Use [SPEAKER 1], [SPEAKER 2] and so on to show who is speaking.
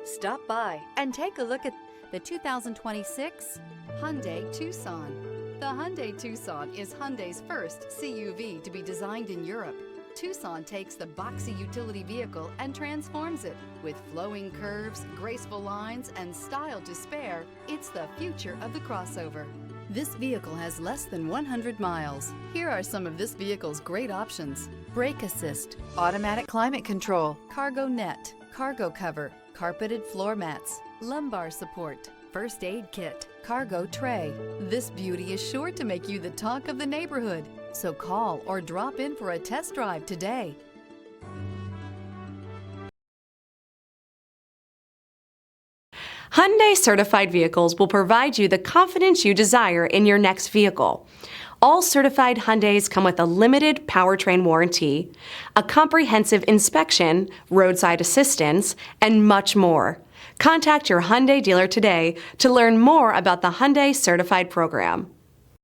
[SPEAKER 1] Stop by and take a look at the 2026 Hyundai Tucson. The Hyundai Tucson is Hyundai's first CUV to be designed in Europe. Tucson takes the boxy utility vehicle and transforms it. With flowing curves, graceful lines, and style to spare, it's the future of the crossover. This vehicle has less than 100 miles. Here are some of this vehicle's great options: brake assist, automatic climate control, cargo net, cargo cover, carpeted floor mats, lumbar support, first aid kit, cargo tray. This beauty is sure to make you the talk of the neighborhood. So call or drop in for a test drive today.
[SPEAKER 2] Hyundai certified vehicles will provide you the confidence you desire in your next vehicle. All certified Hyundais come with a limited powertrain warranty, a comprehensive inspection, roadside assistance, and much more. Contact your Hyundai dealer today to learn more about the Hyundai Certified program.